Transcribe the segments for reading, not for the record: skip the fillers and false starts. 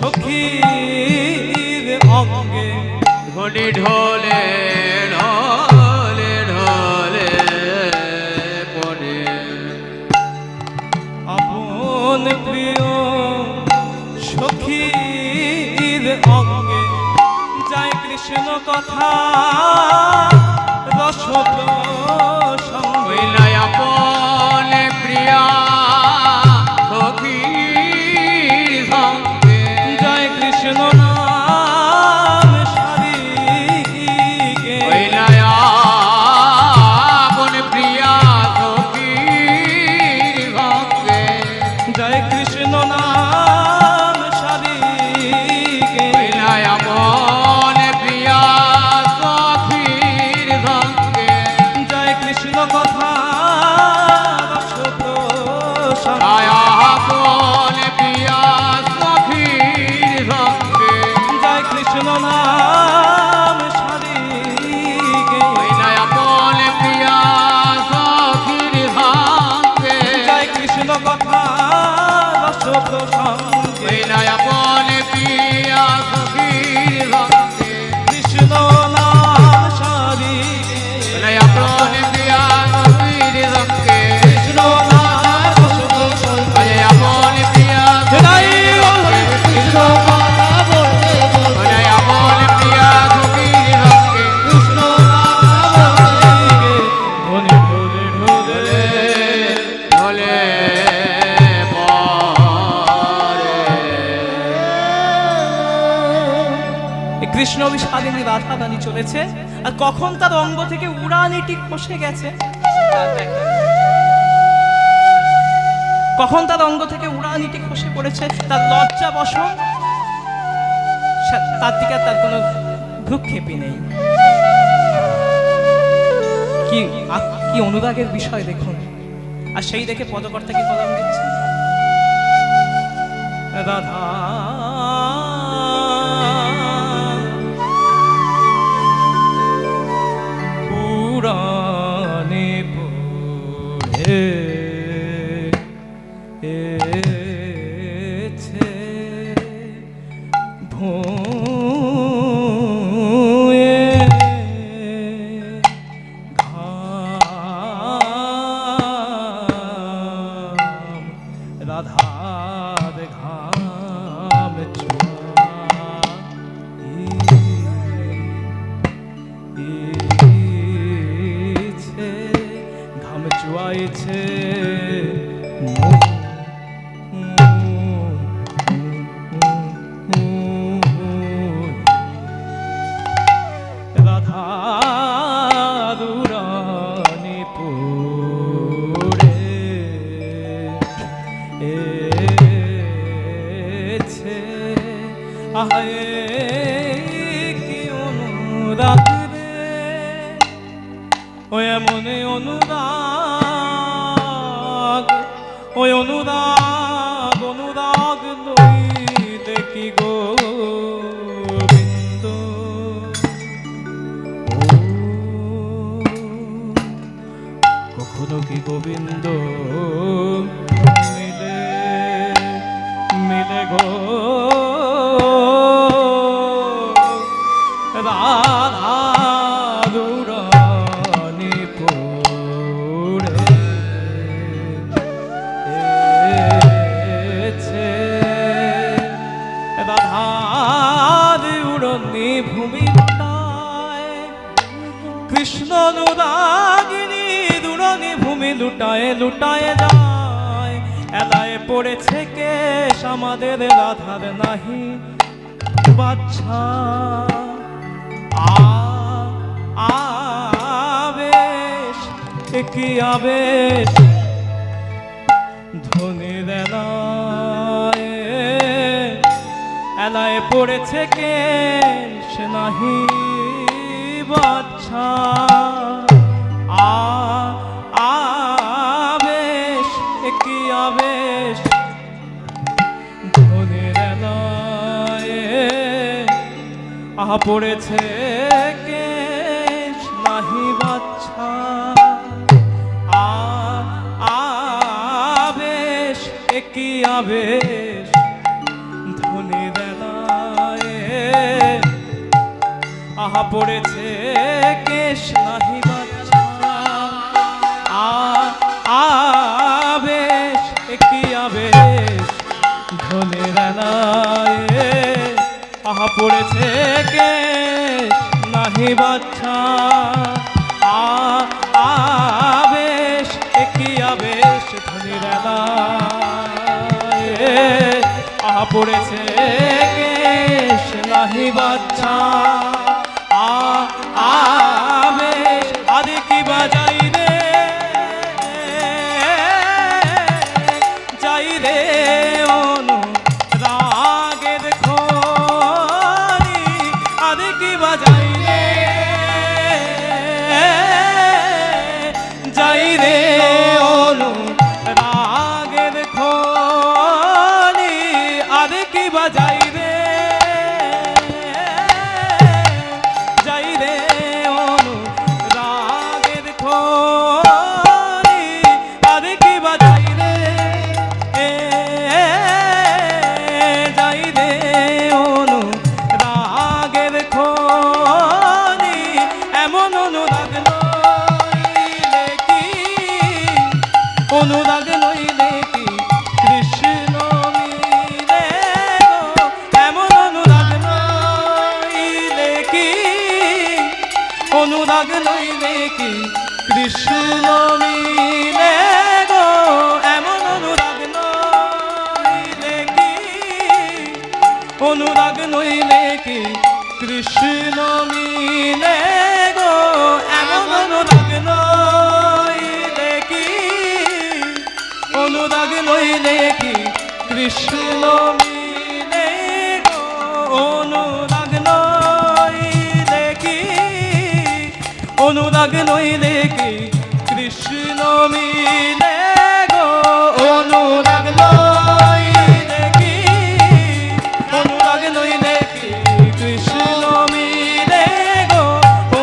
সখীর অঙ্গে ঢলে ঢলে ঢলে ঢলে পড়ে আপন প্রিয় সখীর অঙ্গে যায় কৃষ্ণ কথা রসদ হইলা আপন প্রিয়া সখীর সঙ্গে জয় কৃষ্ণ নাম সারিকে হইলা আপন প্রিয়া সখীর সঙ্গে জয় কৃষ্ণ নাম সারিকে হইলা আপন প্রিয়া সখীর সঙ্গে জয় কৃষ্ণ কথা রসদ আপন প্রিয়া সখীর সঙ্গে জয় কৃষ্ণ নাম সারিকে হইলা আপন প্রিয়া সখীর সঙ্গে জয় কৃষ্ণ কথা রসদ সঙ্গে হইলা আপন প্রিয়া সখীর সঙ্গে কৃষ্ণ নাম সারিকে হইলা আপন প্রিয়া সখীর সঙ্গে কৃষ্ণ নাম রসদ সঙ্গে হইলা আপন প্রিয়া জয় কৃষ্ণ কথা বলতে বলতে হইলা আপন প্রিয়া সখীর সঙ্গে কৃষ্ণ নাম সারিকে ঢলে ঢলে ঢলে ঢলে পড়ে এই কৃষ্ণ বিষাদিনী রাধা রানী চলেছে আর কখন তার অঙ্গ থেকে উড়ানিটি খসে গেছে কখন তার অঙ্গ থেকে উড়ানিটি খসে পড়েছে তার লজ্জা বসন তার দিকে তার কোনো ভ্রুক্ষেপই নেই কি কি অনুরাগের বিষয় দেখুন আর সেই দেখে পদকর্তা কি কলম দিচ্ছে রাধা পুরাণে পড়ে এছে ভূয়ে ঘাম রাধার ঘাম চুয়াইছে ঘাম চুয়াইছে রাধা দুরানি পুরে এছে আহায় কি অনুরাগ রে ওই মনে অনুরাগ ওই অনুরাগ অনুরাগ লইলে কি গোবিন্দ কখনো কি গোবিন্দ মিলে মিলে গো রাধা দুরানি পুরে এছে রাধা দুরানি ভূমি লুটায় কৃষ্ণ অনুরাগিনী দুরানি ভূমি লুটায় লুটায় যায় এলায় পড়েছে কেশ আমাদের রাধার নাহি বাচ্চা আবেশ কি আবেশ ধনির এলায় পড়েছে কেশ নাহি বাচ্চা আবেশ কি আবেশ ধনির আহা পড়েছে কেশ নাহি বাচ্চা আবেশ কি আবেশ ধনির পড়েছে কেশ নাহি বাচ্চা আবেশ কি আবেশ ধনের নায়ে আহা পড়েছে কেশ নাহি বাচ্চা আবেশ কি আবেশ ধনের নায়ে আহা পড়েছে কেশ নাহি বাচ্চা আবেশ আদে কি বাজাই রে যাই রে অনু রাগের খনি আদে কি বাজাই রে যাই রে অনু রাগের খনি আদে কি বাজাই রে যাই রে অনু রাগের খনি আদে কি বাজাই রে যাই রে অনু রাগের খনি এমন অনুরাগ নইলে কি অনুরাগ নইলে কি কৃষ্ণ মিলে গো এমন অনুরাগ নইলে কি অনুরাগ নইলে কি কৃষ্ণ মিলে গো এমন অনুরাগ নইলে কি অনুরাগ নইলে কি কৃষ্ণ মিলে গো এমন অনুরাগ নইলে কি অনুরাগ নইলে কি কৃষ্ণ মিলে গো অনুরাগ নইলে কি অনুরাগ নইলে কি কৃষ্ণ মিলে গো অনুরাগ নইলে কি অনুরাগ নইলে কি কৃষ্ণ মিলে গো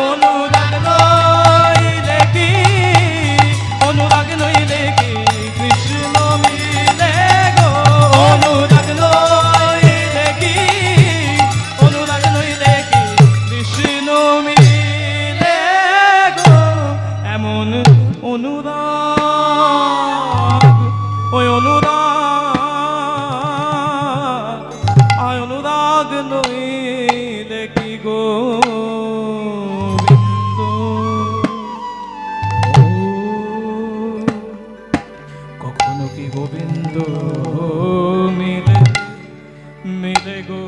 অনুরাগ নইলে কি অনুরাগ নইলে কি কৃষ্ণ মিলে গো অনুরাগ নইলে কি অনুরাগ নইলে কি কৃষ্ণ মিলে গো এমন অনুরাগ ওই অনুরাগ আয় অনুরাগ নইলে কি গোবিন্দ ও কখনো কি গোবিন্দ মিলে মিলে গো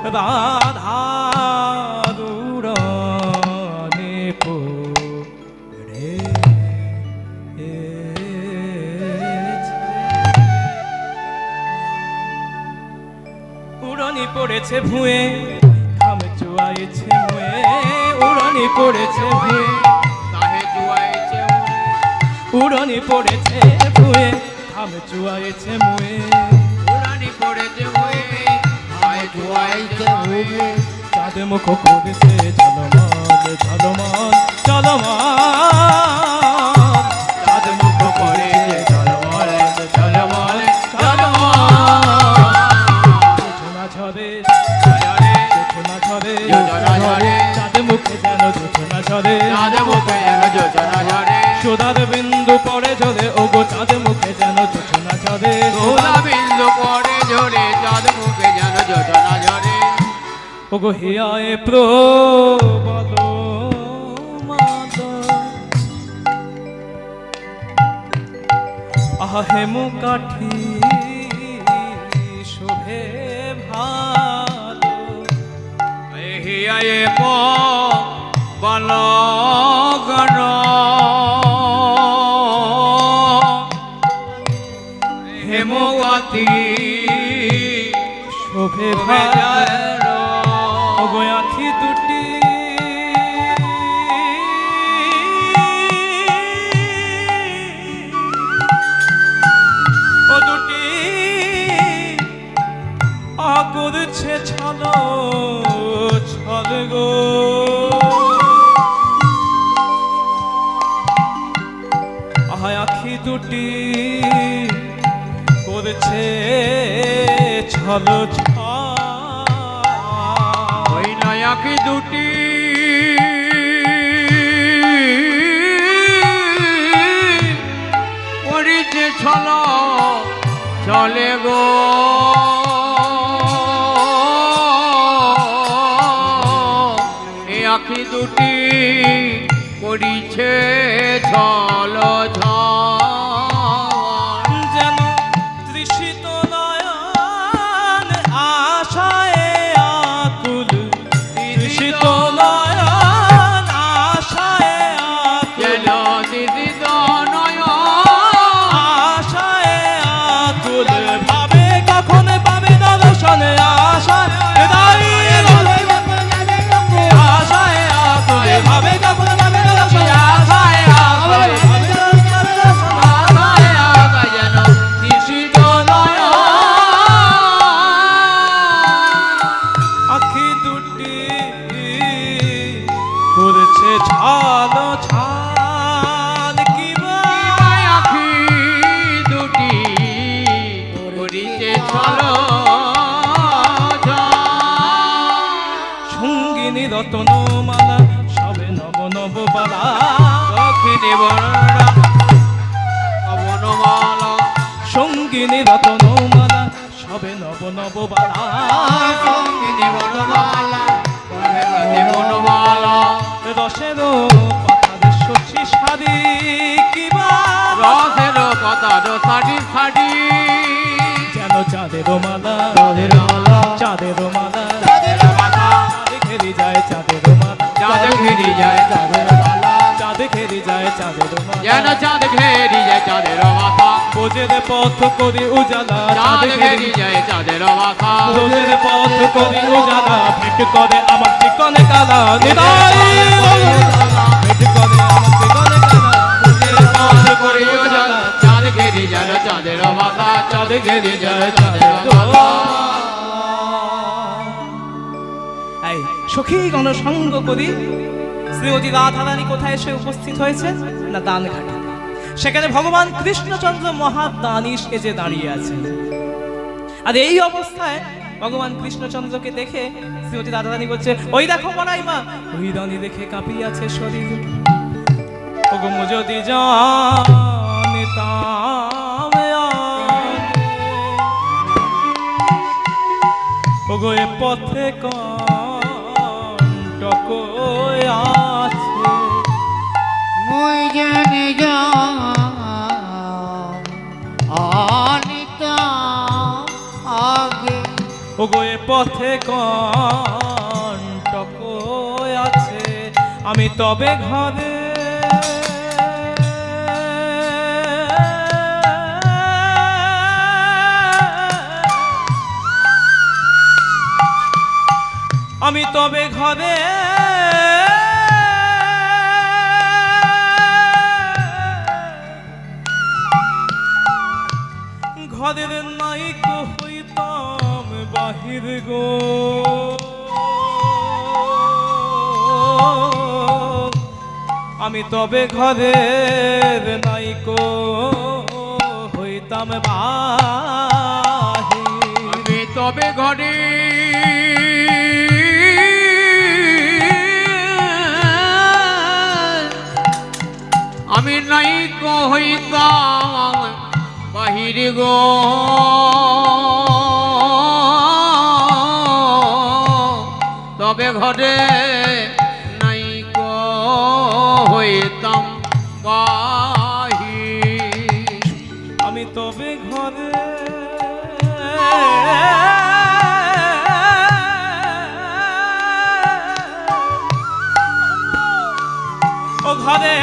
রাধা দুরানে পড়ে উড়ানি পড়েছে ভুঁয়ে থাম চুয়াইছে মুয়ে উড়ানি পড়েছে ভুঁয়ে তাহে জুয়াইছে উড়ানি পড়েছে ভুঁয়ে থাম চুয়াইছে মুয়ে উড়ানি পড়েছে হয়ে তাহে জুয়াইছে হয়ে চাঁদ মুখ করেছে ঝলমল ঝলমল ঝলমল চাঁদ মুখ করেছে ঝলমল ঝলমল ঝলমল ঝোনা ঝরে ঝোনা ঝরে চাঁদ মুখে যেন ঝোনা ঝরে চাঁদ মুখে যেন জোছনা ঝরে সোদার বিন্দু পড়ে ঝরে ওগো চাঁদ মুখে যেন ঝোনা ঝরে সোনা বিন্দু পড়ে ঝরে চাঁদ মুখে যেন জোছনা ঝরে ওগো হিয়ায় প্রবল মাদল আহা হেমু কাঠি শোভে ভালো হিয়ায়ে বালগণ হেমগতি শোভে ভালো ওগো আখি দুটি ও দুটি করছে ছলো ছল গো আহা আখি দুটি করছে ছলো ছল আঁখি দুটি করিছে ছল চলে গো এই আঁখি দুটি করিছে ছল যেন তৃষিত নয়ন আশায় আকুল, তৃষিত নয়ন আশায় যেন আকুল, দিদি নয় আশায় আকুল, ভাবে কখন পাবে দর্শন আশায় হৃদয় আশায় আকুল, ভাবে কখন পাবে দর্শন আশায় আকুল, যেন নিশিত নয় আখি দুটি করছে ছাল ছাল কিবা আঁখি দুটি করিছে ছল সঙ্গিনী রতনমালা সবে নব নব বালা, দক্ষিণে বরণা বনমালা সঙ্গিনী রতনমালা সবে নব নব বালা, সঙ্গিনী বনমালা বনমালা রসের পাতার শশী সারি কিবা রসের পাতার সারি সারি যেন চাঁদের মালা, চাঁদের মালা, চাঁদ ঘেরি যায় চাঁদের মালা, চাঁদ ঘিরি যায় চাঁদ ঘেরি যায় চাঁদের মালা, যেন চাঁদ ঘেরি যায় চাঁদের মাথা বোঝের পথ করি উজালা, চাঁদ ঘেরি যায় চাঁদের মাথা বোঝের পথ করি উজালা, ভেট করে আমার চিকনে কালা নিদাই, ভেট করে আমার চিকনে কালা, বোঝের পথ করি উজালা, চাঁদ ঘেরি যায় চাঁদের মাথা চাঁদ ঘেরি যায় চাঁদের মালা। এই সখী গণসঙ্গ করি শ্রীমতী রাধারানী কোথায় এসে উপস্থিত হয়েছে না দানঘাটে, সেখানে ভগবান কৃষ্ণচন্দ্র মহাদানী সেজে দাঁড়িয়ে আছেন। আর এই অবস্থায় ভগবান কৃষ্ণচন্দ্রকে দেখে শ্রীমতী রাধারানী বলছে, ওই দেখো মনাই মা, ওই রানী দেখে কাঁপিয়াছে শরীর, ওগো মো যদি জানিতাম ওগো এ পথে কণ্টক আছে, মুই জানি অনিতা আগে ওগো এ পথে কণ্টক আছে, আমি তবে ঘরে আমি তবে ঘরে ঘরের নাইক হইতাম বাহির গো, আমি তবে ঘরের নাইক হইতাম বাহির, আমি তবে ঘরে আমি নাই হইতাম বাহির গো, তবে ঘরে নাই হইতাম বাহির, আমি তবে ঘরে ও ঘরে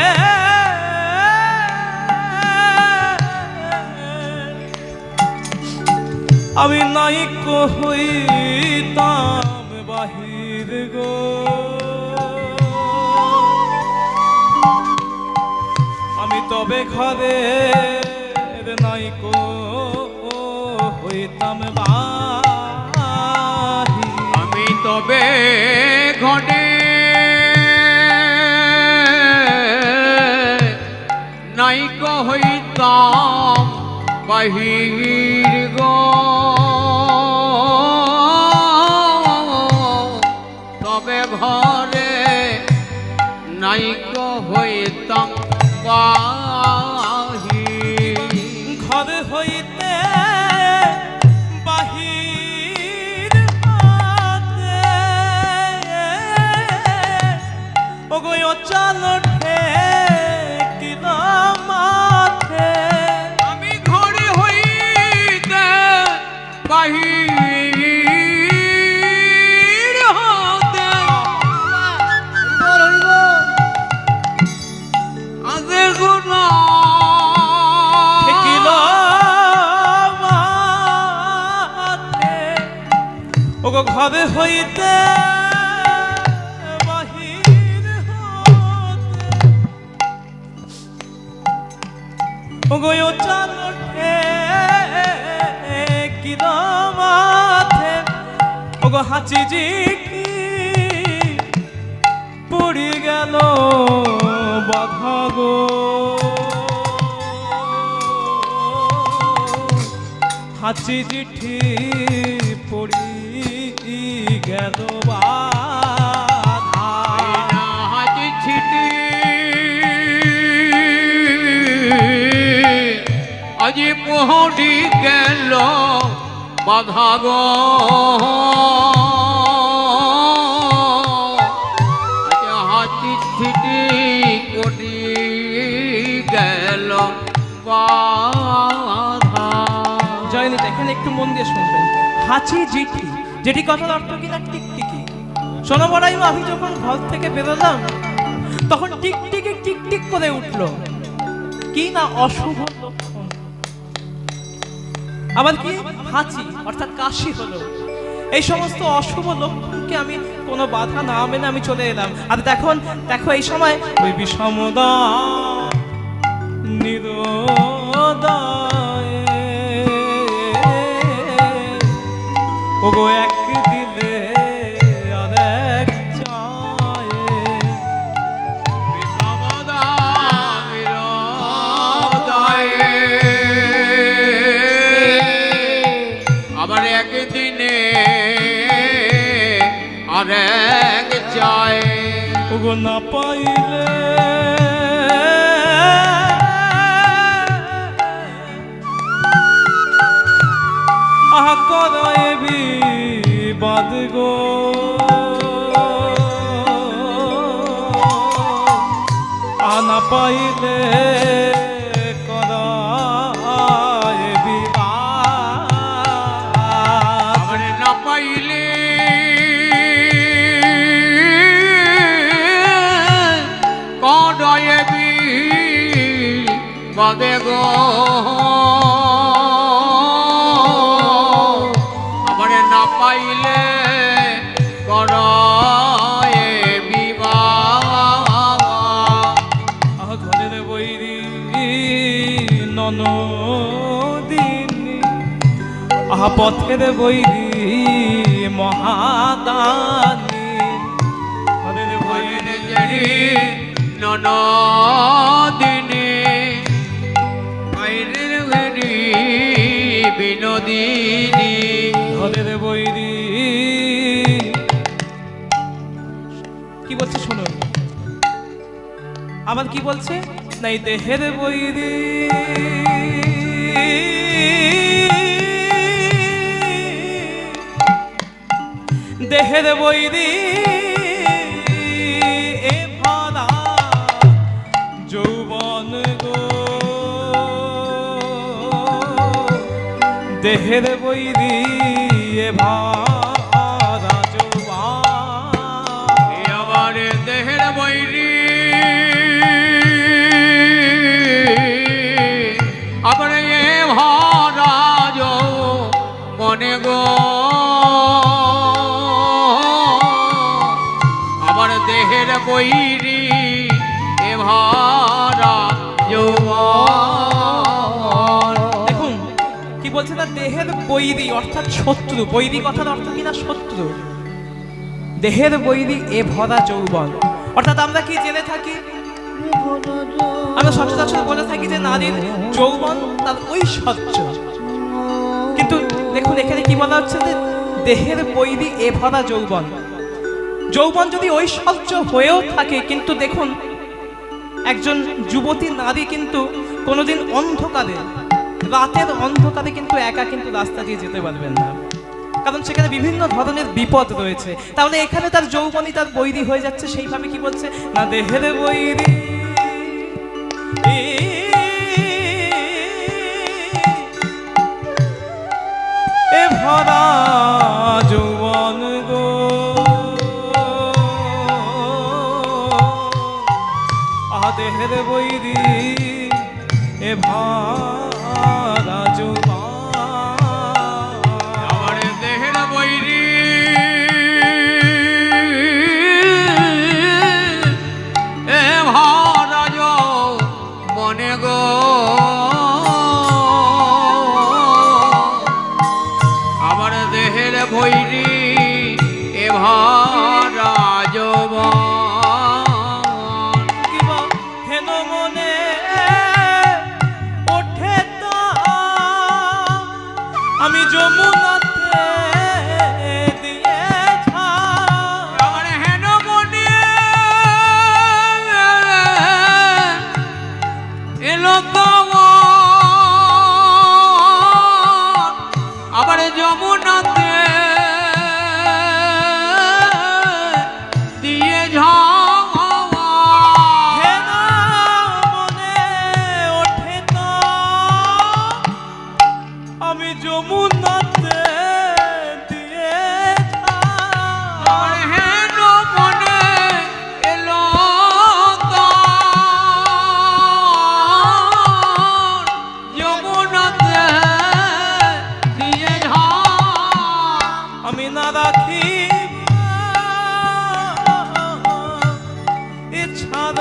আমি নাইক হইতাম বাহির গো, আমি তবে ঘরে নাইক হইতাম বাহির, আমি তবে ঘটে নাইক হইতাম বাহির গো, তবে বাহির ঘর হইতে বাহির হতে ওগো অচল ঠেকিল মাঠে আমি ঘরে হইতে বাহির হতে আগে গুণা ঠেকিল মাঠে ওগো ঘরে হইতে বাহির হতে ওগো অচল ঠেকিল মাঠে ওগো হাঁচি জিকি পড়ি গেল বাধা গো হাঁচি চিঠি পড়ি গেল বাধা হাজি ছিটি আজি পহড়ি গেল বাধা গো হাতি ছিটি পড়ি গেল বাধা জয়নি দেখেন একটু মন দিয়ে শুনবেন হাঁচি জিঠি যেটি কথার অর্থ কিনা টিকটিকি শোনো বড়াই আমি যখন ঘর থেকে বেরোলাম তখন টিকটিকি টিকটিক করে উঠলো কি না অশুভ লক্ষণ আবার কি হাঁচি অর্থাৎ কাশি হলো এই সমস্ত অশুভ লক্ষণকে আমি কোনো বাধা না মেনে আমি চলে এলাম আর দেখো এই সময় ওই বিষমদা নিরোদয়ে ওগো এক দিলে আর এক চায়ে আবার একদিনে আর এক চায় ওগো না পাইলে আহা করায় বিবাদ গো আনা পাইলে করায় বিবাদ আবার না পাইলে কডয়ে বাদে গো আবার না পাইলে করয়ে বিবাহ আহ ঘরের বৈরি ননদিনী আহা পথের বৈরি মহাদানী ঘরের বৈরি ননদিনী আইনের ভেরি বিনোদিনী ঘরের বৈরি কি বলছে শুনুন আবার কি বলছে নাই দেহের বৈরি দেহের বৈরি এ ভরা যৌবন গো দেহের বৈরি এ ভরা যৌবন আবার দেহের বৈরি আবার এ ভরাজ মনে গো আবার দেহের বৈরি এ ভরা যৌবন দেখুন কি বলছে না দেহের বৈরি অর্থাৎ শত্রু বৈরি কথার অর্থ কিনা শত্রু দেহের বৈরি এ ভরা যৌবন অর্থাৎ আমরা কি জেনে থাকি আমরা সচরাচর বলে থাকি যে নারীর যৌবন তার ঐশ্বর্য কিন্তু দেখুন এখানে কি বলা হচ্ছে যে দেহের বৈরি এ ভরা যৌবন যৌবন যদি ঐশ্বর্য হয়েও থাকে কিন্তু দেখুন একজন যুবতী নারী কিন্তু কোনোদিন অন্ধকারে, রাতের অন্ধকারে কিন্তু একা কিন্তু রাস্তা দিয়ে যেতে পারবেন না, কারণ সেখানে বিভিন্ন ধরনের বিপদ রয়েছে। তাহলে এখানে তার যৌবনী তার বৈরী হয়ে যাচ্ছে, সেইভাবে কি বলছে না, দেহের বৈরী এ ভরা যৌবন গো, দেহের বৈরী এ ভরা যৌবন, আমার দেহের বৈরী এ ভরা যৌবনে গো, আমার দেহের বৈরী এ ভরা যৌবন। হেন মনে ওঠে তো আমি যমুনাতে দিয়ে আমার হেন মনে এলো আবার যমুনাতে দিয়ে হেন মনে ওঠে তো আমি যমুনাতে দিয়ে আমার হেন মনে এলো যমুনাতে দিয়ে আমি না রাখি ইচ্ছার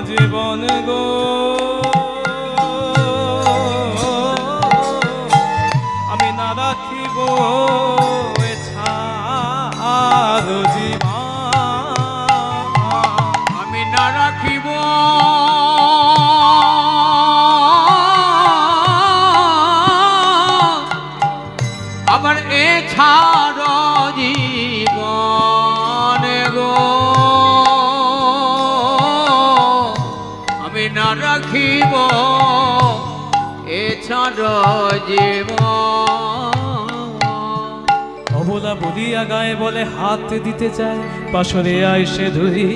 জীবন গো, আমি না রাখিব ইচ্ছার জীবন, আমি না রাখিব আবার এ ছাড় জীবনে গো, আমি না রাখিব এ ছাড় জীবন। অবলা বলিয়া গায়ে বলে হাত দিতে চায়, পাশরে আইসে ধরি